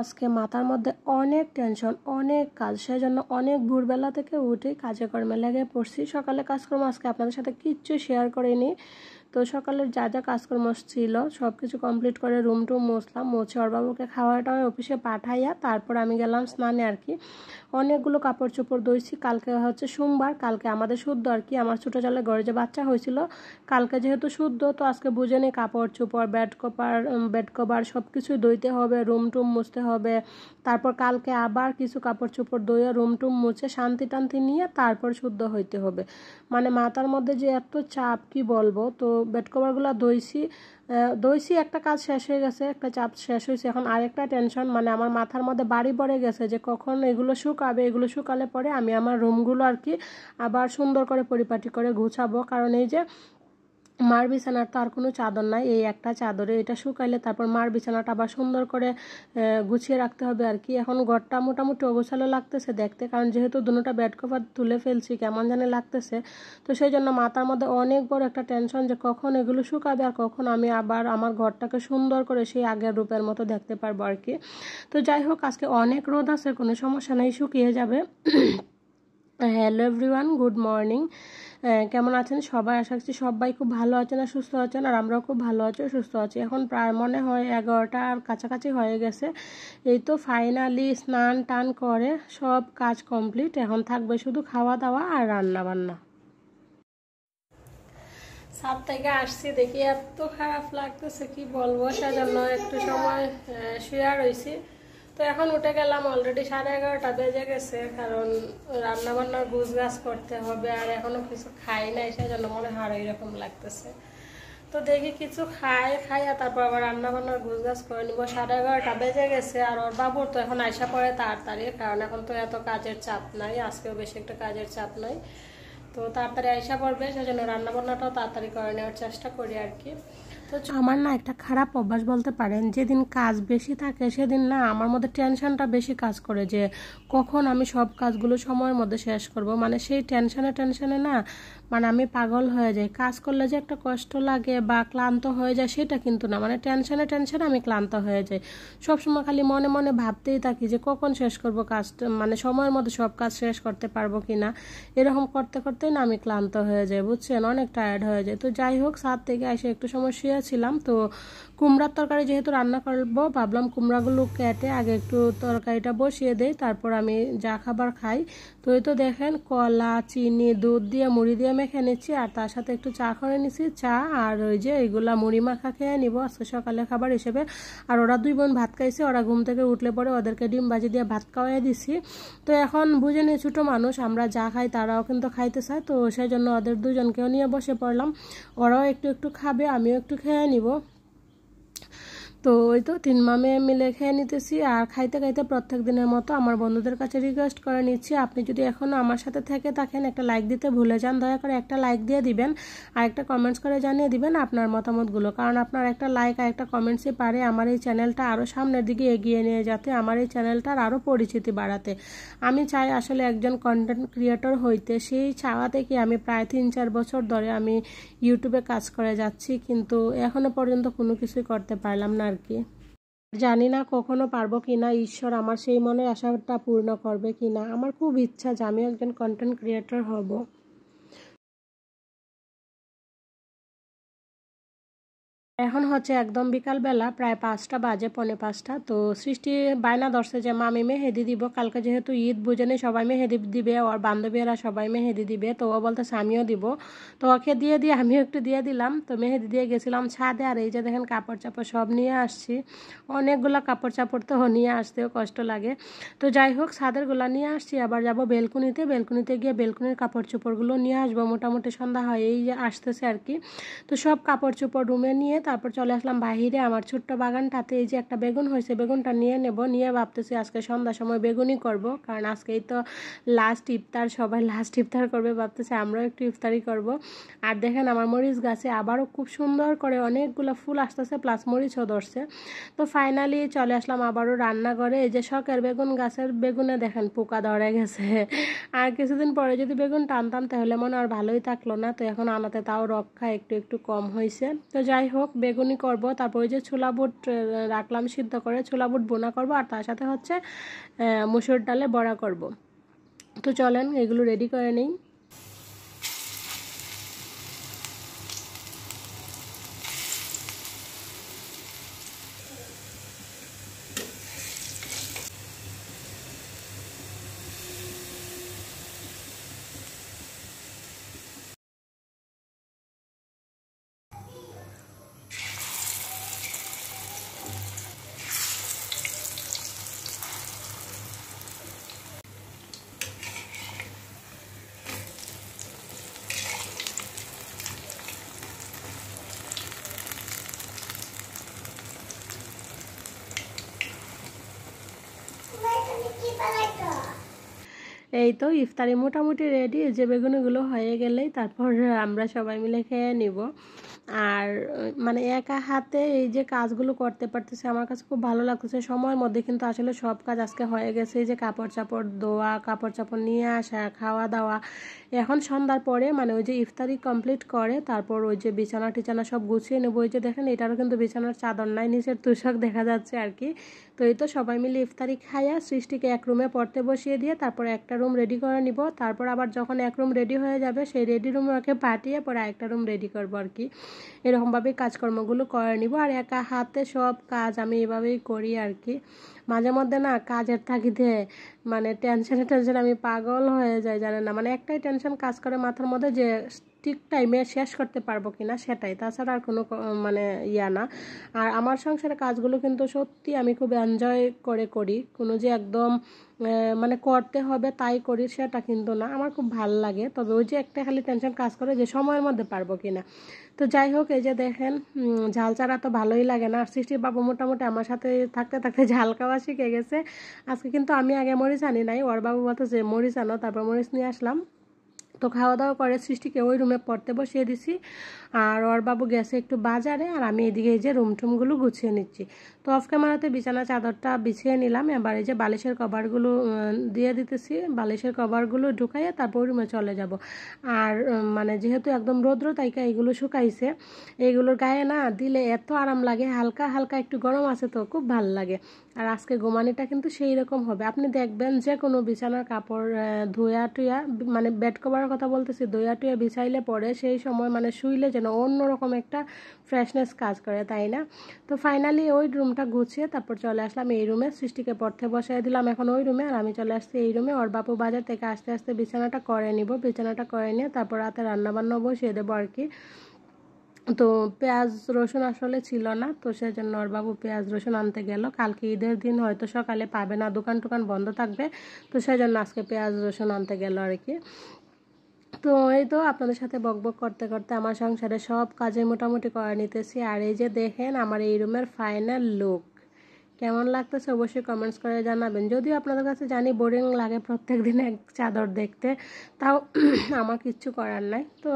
আজকে মাথার মধ্যে অনেক টেনশন, অনেক কাজ, সেজন্য অনেক ভোরবেলা থেকে উঠে কাজে কর্মে লেগে পড়ছি। সকালে কাজকর্ম আজকে আপনাদের সাথে কিচ্ছু শেয়ার করিনি। তো সকালের যা যা কাজকর্ম ছিল সব কিছু কমপ্লিট করে রুম টুম মুছলাম, মুছে ওর বাবুকে খাওয়াটা অফিসে পাঠাইয়া তারপর আমি গেলাম স্নানে আর কি। অনেকগুলো কাপড় চোপড় ধুইছি। কালকে হচ্ছে সোমবার, কালকে আমাদের শুদ্ধ আর কি। আমার ছোটো চালের ঘরে যে বাচ্চা হয়েছিল কালকে যেহেতু শুদ্ধ, তো আজকে বুঝে নেই কাপড় চোপড় বেড কভার সব কিছুই ধুইতে হবে, রুম টুম মুছতে হবে। তারপর কালকে আবার কিছু কাপড় চোপড় ধুয়ে রুম টুম মুছে শান্তি টান্তি নিয়ে তারপর শুদ্ধ হইতে হবে। মানে মাথার মধ্যে যে এত চাপ কি বলবো। তো বেড কভারগুলো ধুইছি, একটা কাজ শেষ হয়ে গেছে, একটা চাপ শেষ হয়েছে। এখন আরেকটা টেনশন, মানে আমার মাথার মধ্যে বাড়ি পড়ে গেছে যে কখন এগুলো শুকাবে। এগুলো শুকালে পরে আমি আমার রুমগুলো আর কি আবার সুন্দর করে পরিপাটি করে গুছাবো। কারণ এই যে মার বিছানার তো আর কোনো চাদর নাই, এই একটা চাদরে এটা শুকাইলে তারপর মার বিছানাটা আবার সুন্দর করে গুছিয়ে রাখতে হবে আর কি। এখন ঘরটা মোটামুটি অগোছালো লাগতেছে দেখতে, কারণ যেহেতু দুটোটা বেড কভার তুলে ফেলছি কেমন জানি লাগতেছে। তো সেই জন্য মাথার মধ্যে অনেক বড় একটা টেনশন যে কখন এগুলো শুকাবে আর কখন আমি আবার আমার ঘরটাকে সুন্দর করে সেই আগের রূপের মতো দেখতে পারবো আর কি। তো যাই হোক, আজকে অনেক রোদ আছে, কোনো সমস্যা নেই, শুকিয়ে যাবে। Hello everyone, good morning. কেমন আছেন সবাই? আশা করছি সবাই খুব ভালো আছেন আর সুস্থ আছেন, আর আমরাও খুব ভালো আছি সুস্থ আছি। এখন প্রায় মনে হয় 11টার কাছাকাছি হয়ে গেছে। এই তো ফাইনালি স্নান টান করে সব কাজ কমপ্লিট। এখন থাকবে শুধু খাওয়া দাওয়া আর রান্না বান্না। ছাদ থেকে আসছি, দেখি এত খারাপ লাগতেছে কি বলবো, সেজন্য একটু সময় শুয়ে রয়েছি। তো এখন উঠে গেলাম, অলরেডি 11:30 বেজে গেছে, কারণ রান্না বান্নার গুছগাছ করতে হবে আর এখনো কিছু খাই নাই, সেজন্য মনে হয় এরকম লাগতেছে। তো দেখি কিছু খাই আর তারপর আবার রান্না বান্নার গুছগাছ করে নিবো। 11:30 বেজে গেছে আর ওর বাবুর তো এখন আইসা পড়ে তাড়াতাড়ি, কারণ এখন তো এত কাজের চাপ নাই, আজকেও বেশি একটা কাজের চাপ নাই। তো তাড়াতাড়ি আইসা পড়বে, সেজন্য রান্না বান্নাটাও তাড়াতাড়ি করে নেওয়ার চেষ্টা করি আর কি। তো আমার না একটা খারাপ অভ্যাস বলতে পারেন, যেদিন কাজ বেশি থাকে সেদিন না আমার মধ্যে টেনশনটা বেশি কাজ করে যে কখন আমি সব কাজগুলো সময়ের মধ্যে শেষ করব। মানে সেই টেনশনে না, মানে আমি পাগল হয়ে যাই। কাজ করলে যে একটা কষ্ট লাগে বা ক্লান্ত হয়ে যায় সেটা কিন্তু না, মানে টেনশনে আমি ক্লান্ত হয়ে যাই। সবসময় খালি মনে মনে ভাবতেই থাকি যে কখন শেষ করব কাজটা, মানে সময়ের মধ্যে সব কাজ শেষ করতে পারবো কি না। এরকম করতে করতেই না আমি ক্লান্ত হয়ে যাই, বুঝছেন, অনেক টায়ার্ড হয়ে যায়। তো যাই হোক, ছাদ থেকে এসে একটু সময় শুয়েছিলাম। তো কুমড়ার তরকারি যেহেতু রান্না করবো, ভাবলাম কুমড়াগুলো কেটে আগে একটু তরকারিটা বসিয়ে দেই, তারপর আমি যা খাবার খাই। তো এই তো দেখেন কলা, চিনি, দুধ দিয়ে মুড়ি দিয়ে মেখে নিচ্ছি, আর তার সাথে একটু চা করে নিচ্ছি। চা আর ওই যে এইগুলা মুড়ি মাখা খেয়ে নিব আজকে সকালে খাবার হিসেবে। আর ওরা দুই বোন ভাত খাইছে, ওরা ঘুম থেকে উঠলে পরে ওদেরকে ডিম ভাজি দিয়ে ভাত খাওয়াই দিছি। তো এখন বুঝে নিয়ে ছোটো মানুষ, আমরা যা খাই তারাও কিন্তু খাইতে চায়, তো সেই জন্য ওদের দুজনকেও নিয়ে বসে পড়লাম। ওরাও একটু একটু খাবে, আমিও একটু খেয়ে নিব। তো ওই তো 3 মামে মিলে খেয়ে নিতেছি। আর খাইতে খাইতে প্রত্যেক দিনের মতো আমার বন্ধুদের কাছে রিকোয়েস্ট করে নিচ্ছি, আপনি যদি এখনও আমার সাথে থেকে থাকেন একটা লাইক দিতে ভুলে যান, দয়া করে একটা লাইক দিয়ে দিবেন আর একটা কমেন্টস করে জানিয়ে দিবেন আপনার মতামতগুলো। কারণ আপনার একটা লাইক আর একটা কমেন্টসই পারে আমার এই চ্যানেলটা আরও সামনের দিকে এগিয়ে নিয়ে যেতে, আমার এই চ্যানেলটার আরও পরিচিতি বাড়াতে। আমি চাই আসলে একজন কন্টেন্ট ক্রিয়েটর হইতে। সেই চাওয়া থেকে আমি প্রায় 3-4 বছর ধরে আমি ইউটিউবে কাজ করে যাচ্ছি, কিন্তু এখনো পর্যন্ত কোনো কিছুই করতে পারলাম না আর কি। জানি না কখনো পারবো কিনা, ঈশ্বর আমার সেই মনের আশাটা পূর্ণ করবে কিনা। আমার খুব ইচ্ছা যে আমি একজন কন্টেন্ট ক্রিয়েটর হব। এখন হচ্ছে একদম বিকালবেলা, প্রায় 5টা বাজে, 4:45। তো সৃষ্টি বায়না ধরছে যে মামি মেহেদি দিব, কালকে যেহেতু ঈদ বুঝেনি সবাই মেহেদি দিবে, ওর বান্ধবীরা সবাই মেহেদি দিবে। তো ও বলতেছে আমিও দিব। তো ওকে দিয়ে আমিও একটু দিয়ে দিলাম। তো মেহেদি দিয়ে গেছিলাম ছাদে, আর এই যে দেখেন কাপড় চাপড় সব নিয়ে আসছি। অনেকগুলো কাপড় চাপড় তো নিয়ে আসতেও কষ্ট লাগে। তো যাই হোক, ছাদেরগুলো নিয়ে আসছি, আবার যাব বেলকুনিতে গিয়ে বেলকুনির কাপড় চোপড়গুলো নিয়ে আসবো। মোটামুটি সন্ধ্যা হয় এই যে আসতেছে আর কি। তো সব কাপড় চোপড় রুমে নিয়ে তারপর চলে আসলাম বাহিরে আমার ছোট্ট বাগানটাতে। এই যে একটা বেগুন হয়েছে, বেগুনটা নিয়ে নেব, নিয়ে ভাবতেছি আজকে সন্ধ্যার সময় বেগুনই করব, কারণ আজকেই তো লাস্ট ইফতার, সবাই লাস্ট ইফতার করবে, ভাবতেছি আমরাও একটু ইফতারি করব। আর দেখেন আমার মরিচ গাছে আবারও খুব সুন্দর করে অনেকগুলো ফুল আসতেছে, প্লাস মরিচও ধরছে। তো ফাইনালি চলে আসলাম আবারও রান্নাঘরে। এই যে শখের বেগুন গাছের বেগুনে দেখেন পোকা ধরে গেছে। আর কিছুদিন পরে যদি বেগুন টানতাম তাহলে মনে আর ভালোই থাকলো না। তো এখন আনাতে তাও রক্ষা একটু একটু কম হয়েছে। তো যাই হোক, বেগুনি করব, তারপর ওই যে ছোলা বুট রাখলাম সিদ্ধ করে, ছোলা বুট বোনা করব, আর তার সাথে হচ্ছে মসুর ডালে বড়া করব। তো চলেন এগুলো রেডি করে নিই। এই তো ইফতারি মোটামুটি রেডি, যে বেগুনিগুলো হয়ে গেলেই তারপর আমরা সবাই মিলে খেয়ে নিব। আর মানে একা হাতে এই যে কাজগুলো করতে পারতেছে আমার কাছে খুব ভালো লাগতেছে। সময়ের মধ্যে কিন্তু আসলে সব কাজ আজকে হয়ে গেছে, এই যে কাপড় চাপড় ধোয়া, কাপড় চাপড় নিয়ে আসা, খাওয়া দাওয়া। এখন সন্ধ্যার পরে মানে ওই যে ইফতারি কমপ্লিট করে তারপর ওই যে বিছানা টিছানা সব গুছিয়ে নেবো। ওই যে দেখেন এটারও কিন্তু বিছানার চাদর নাই, নিচের তুষক দেখা যাচ্ছে আর কি। তো এই তো সবাই মিলে ইফতারি খাইয়া সৃষ্টিকে এক রুমে পড়তে বসিয়ে দিয়ে তারপর একটা রুম রেডি করে নিব। তারপর আবার যখন এক রুম রেডি হয়ে যাবে সেই রেডি রুমে ওকে পাঠিয়ে পরে আরেকটা রুম রেডি করবো আর কি। এরকমভাবেই কাজকর্মগুলো করে নিব। আর একা হাতে সব কাজ আমি এভাবেই করি আর কি। মাঝে মধ্যে না কাজের তাগিদে মানে টেনশনে আমি পাগল হয়ে যাই, জানেন না, মানে একটাই টেনশন কাজ করে মাথার মধ্যে যে ঠিক টাইমে শেষ করতে পারবো কিনা সেটাই, তাছাড়া আর কোনো মানে ইয়া না। আর আমার সংসারের কাজগুলো কিন্তু সত্যি আমি খুব এনজয় করে করি, কোনো যে একদম মানে করতে হবে তাই করি সেটা কিন্তু না, আমার খুব ভালো লাগে। তবে ওই যে একটা খালি টেনশন কাজ করে যে সময়ের মধ্যে পারবো কিনা। তো যাই হোক, এই যে দেখেন ঝাল ছাড়া তো ভালোই লাগে না। আর সৃষ্টির বাবু মোটামুটি আমার সাথে থাকতে থাকতে ঝাল খাওয়া শিখে গেছে। আজকে কিন্তু আমি আগে মরিচ আনি নাই, ওর বাবু বলতো যে মরিচ আনো, তারপর মরিচ নিয়ে আসলাম। তো খাওয়া দাওয়া করে সৃষ্টিকে ওই রুমে পড়তে বসিয়ে দিছি। আর ওর বাবু গেছে একটু বাজারে, আর আমি এদিকে এই যে রুম টুমগুলো গুছিয়ে নিচ্ছি। তো অফ ক্যামেরাতে বিছানা চাদরটা বিছিয়ে নিলাম। এবার এই যে বালিশের কভারগুলো দিয়ে দিতেছি, বালিশের কভারগুলো ঢুকাইয়ে তারপর রুমে চলে যাব। আর মানে যেহেতু একদম রৌদ্র তাইকা এগুলো শুকাইছে, এইগুলোর গায়ে না দিলে এত আরাম লাগে, হালকা হালকা একটু গরম আছে তো খুব ভাল লাগে। আর আজকে গোমানিটা কিন্তু সেই রকম হবে, আপনি দেখবেন যে কোনো বিছানার কাপড় ধুয়া টুয়া, মানে বেড কভারের কথা বলতেছি, ধুয়া টুয়া বিছাইলে পরে সেই সময় মানে শুইলে যেন অন্যরকম একটা ফ্রেশনেস কাজ করে, তাই না? তো ফাইনালি ওই রুমটা গুছিয়ে তারপর চলে আসলাম এই রুমে, সৃষ্টিকে পড়তে বসাই দিলাম এখন ওই রুমে, আর আমি চলে আসছি এই রুমে। ওর বাপু বাজার থেকে আস্তে আস্তে বিছানাটা করে নিব, বিছানাটা করে নিয়ে তারপর রাতে রান্নাবান্না বসিয়ে দেবো আর কি। তো পেঁয়াজ রসুন আসলে ছিল না, তো সেজন্য ওর বাবু পেঁয়াজ রসুন আনতে গেল। কালকে ঈদের দিন হয়তো সকালে পাবে না, দোকান টোকান বন্ধ থাকবে, তো সেজন্য আজকে পেঁয়াজ রসুন আনতে গেল আর কি। তো এই তো আপনাদের সাথে বকবক করতে করতে আমার সংসারে সব কাজে মোটামুটি করে নিতেছি। আর এই যে দেখেন আমার এই রুমের ফাইনাল লুক কেমন লাগতেছে অবশ্যই কমেন্টস করে জানাবেন। যদিও আপনাদের কাছে জানি বোরিং লাগে প্রত্যেক দিন এক চাদর দেখতে, তাও আমার কিচ্ছু করার নাই। তো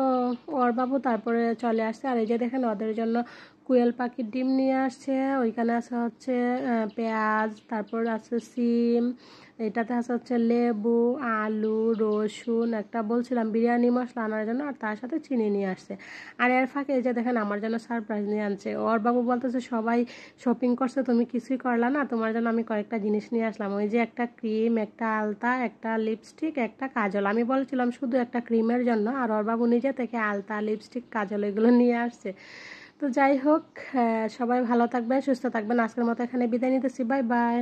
ওর বাবু তারপরে চলে আসছে। আর এই যে দেখেন ওদের জন্য কোয়েল পাখির ডিম নিয়ে আসছে, ওইখানে আছে হচ্ছে পেঁয়াজ, তারপর আছে সিম, এটাতে আছে হচ্ছে লেবু, আলু, রসুন, একটা বলছিলাম বিরিয়ানি মশলা আনার জন্য, আর তার সাথে চিনি নিয়ে আসছে। আর এর ফাঁকে এই যে দেখেন আমার জন্য সারপ্রাইজ নিয়ে আনছে। ওর বাবু বলতেছে সবাই শপিং করছে, তুমি কিছুই করলা না, তোমার জন্য আমি কয়েকটা জিনিস নিয়ে আসলাম। ওই যে একটা ক্রিম, একটা আলতা, একটা লিপস্টিক, একটা কাজল। আমি বলছিলাম শুধু একটা ক্রিমের জন্য, আর ওর বাবু নিজে থেকে আলতা, লিপস্টিক, কাজল এগুলো নিয়ে আসছে। তো যাই হোক, সবাই ভালো থাকবেন, সুস্থ থাকবেন। আজকের মতো এখানে বিদায় নিতেছি, বাই বাই।